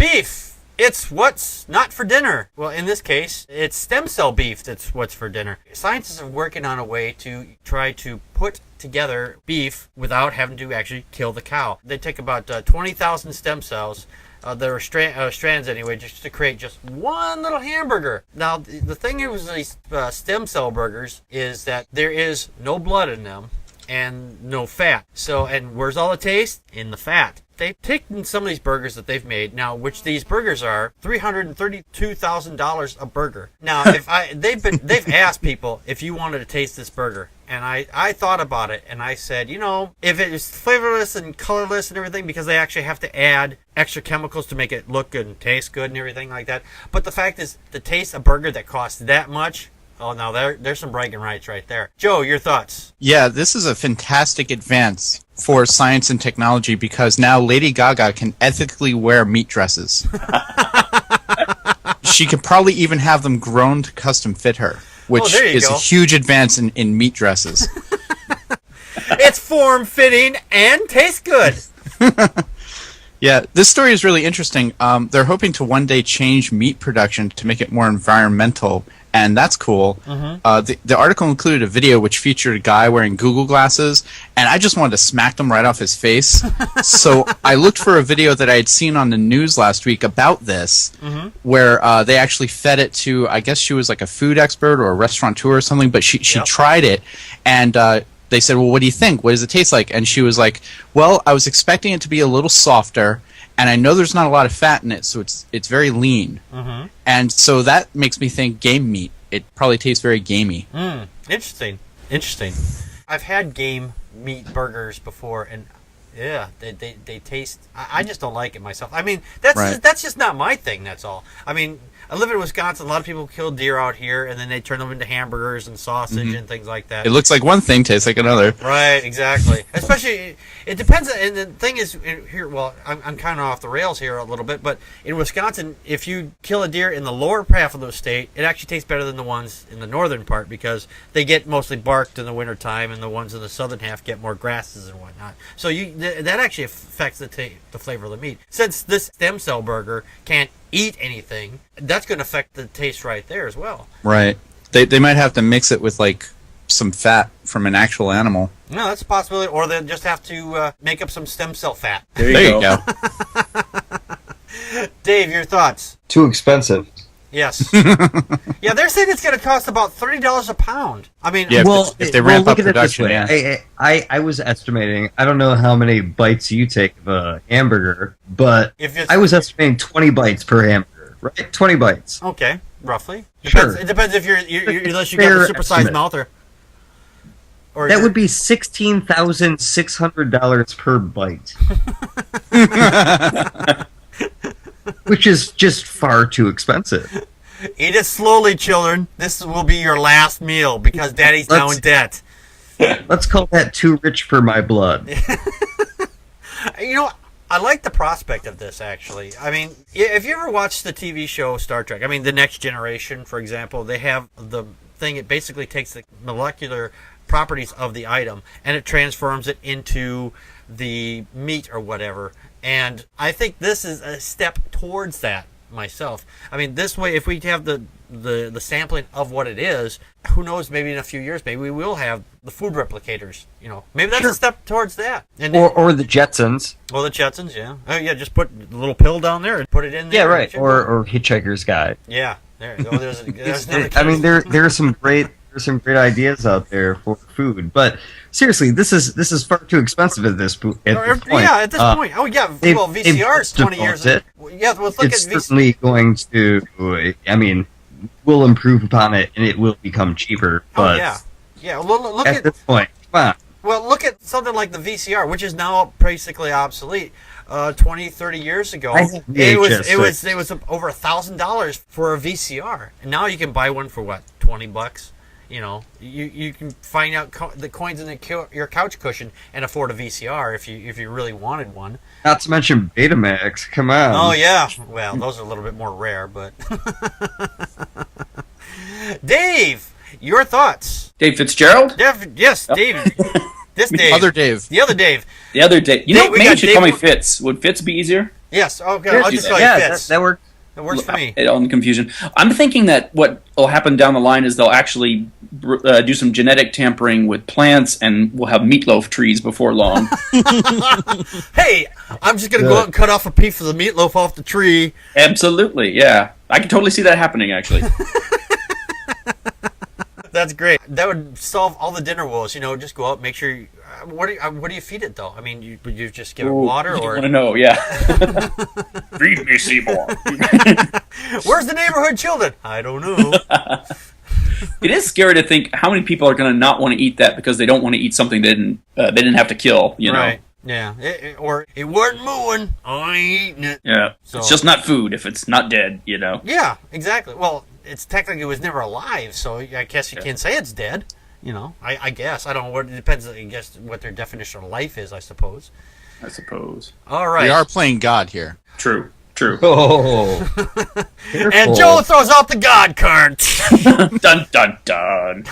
Beef. It's what's not for dinner. Well, in this case, it's stem cell beef that's what's for dinner. Scientists are working on a way to try to put together beef without having to actually kill the cow. They take about 20,000 stem cells. There are strands anyway, just to create just one little hamburger. Now, the thing with these stem cell burgers is that there is no blood in them and no fat. So, and where's all the taste? In the fat. They've taken some of these burgers that they've made now, which these burgers are $332,000 a burger. Now, they've asked people if you wanted to taste this burger, and I thought about it, and I said, if it is flavorless and colorless and everything, because they actually have to add extra chemicals to make it look good and taste good and everything like that. But the fact is, to taste a burger that costs that much. Oh, now there's some bragging rights right there. Joe, your thoughts? Yeah, this is a fantastic advance for science and technology because now Lady Gaga can ethically wear meat dresses. She could probably even have them grown to custom fit her, which is a huge advance in meat dresses. It's form-fitting and tastes good. Yeah, this story is really interesting. They're hoping to one day change meat production to make it more environmental, and that's cool. Mm-hmm. The article included a video which featured a guy wearing Google glasses, and I just wanted to smack them right off his face. So I looked for a video that I had seen on the news last week about this, mm-hmm. where they actually fed it to, I guess she was like a food expert or a restaurateur or something, but she tried it, and they said, well, what do you think? What does it taste like? And she was like, well, I was expecting it to be a little softer, and I know there's not a lot of fat in it, so it's very lean. Mm-hmm. And so that makes me think game meat. It probably tastes very gamey. Interesting. I've had game meat burgers before, and yeah, they taste... I just don't like it myself. I mean, that's just not my thing, that's all. I mean... I live in Wisconsin. A lot of people kill deer out here, and then they turn them into hamburgers and sausage mm-hmm. and things like that. It looks like one thing, tastes like another. Right, exactly. Especially, it depends. And the thing is, here, well, I'm kind of off the rails here a little bit, but in Wisconsin, if you kill a deer in the lower half of the state, it actually tastes better than the ones in the northern part because they get mostly barked in the wintertime, and the ones in the southern half get more grasses and whatnot. So that actually affects the flavor of the meat. Since this stem cell burger can't eat anything, that's going to affect the taste right there as well. Right. They might have to mix it with like some fat from an actual animal. No, that's a possibility. Or they'll just have to make up some stem cell fat. There you go. Dave, your thoughts? Too expensive. Yes. Yeah, they're saying it's going to cost about $30 a pound. I mean, yeah, if they ramp up production, yeah. I was estimating, I don't know how many bites you take of a hamburger, but I was estimating 20 bites per hamburger, right? 20 bites. Okay, roughly. Sure. It depends if unless you got a supersized mouth or that would be $16,600 per bite. Which is just far too expensive. Eat it slowly, children. This will be your last meal because Daddy's now in debt. Let's call that too rich for my blood. I like the prospect of this, actually. I mean, if you ever watched the TV show Star Trek, I mean, The Next Generation, for example, they have the thing, it basically takes the molecular properties of the item and it transforms it into the meat or whatever. And I think this is a step towards that myself. I mean, this way, if we have the sampling of what it is, who knows, maybe in a few years, maybe we will have the food replicators, Maybe that's a step towar's that. And or the Jetsons. Well, the Jetsons, yeah. Oh, yeah, just put a little pill down there and put it in there. Yeah, right. Or Hitchhiker's Guide. Yeah, there you go. There's I mean, there are some great... There's some great ideas out there for food, but seriously, this is far too expensive at this point. Yeah, at this point. Oh, yeah. Well, VCR is 20 years. Yeah, well, look it's certainly going to. I mean, we'll improve upon it, and it will become cheaper. But yeah. Well, look at this point. Come on. Well, look at something like the VCR, which is now basically obsolete. 20, 30 years ago, it was over $1,000 for a VCR, and now you can buy one for what, $20? You can find out the coins in your couch cushion and afford a VCR if you really wanted one. Not to mention Betamax. Come on. Oh yeah. Well, those are a little bit more rare, but Dave, your thoughts? Dave Fitzgerald? Yes, Dave. This Dave. Other Dave. The other Dave. The other Dave. Maybe you should call me Fitz. Would Fitz be easier? Yes. Okay. I'll just call you Fitz. That works. It works for me. On the confusion. I'm thinking that what will happen down the line is they'll actually do some genetic tampering with plants, and we'll have meatloaf trees before long. Hey, I'm just going to go out and cut off a piece of the meatloaf off the tree. Absolutely, yeah. I can totally see that happening, actually. That's great. That would solve all the dinner woes. Just go out, make sure. What do you feed it though? I mean, you just give it water, or? I want to know, yeah. Feed me, Seymour. Where's the neighborhood children? I don't know. It is scary to think how many people are going to not want to eat that because they don't want to eat something they didn't have to kill. You know? Right. Yeah. Or it wasn't mooing. I ain't eating it. Yeah. So. It's just not food if it's not dead. Yeah. Exactly. Well, it's technically it was never alive, so I guess you can't say it's dead. I guess. I don't know. What it depends, I guess, what their definition of life is, I suppose. All right. We are playing God here. True. Oh. And Joe throws out the God card. Dun, dun, dun.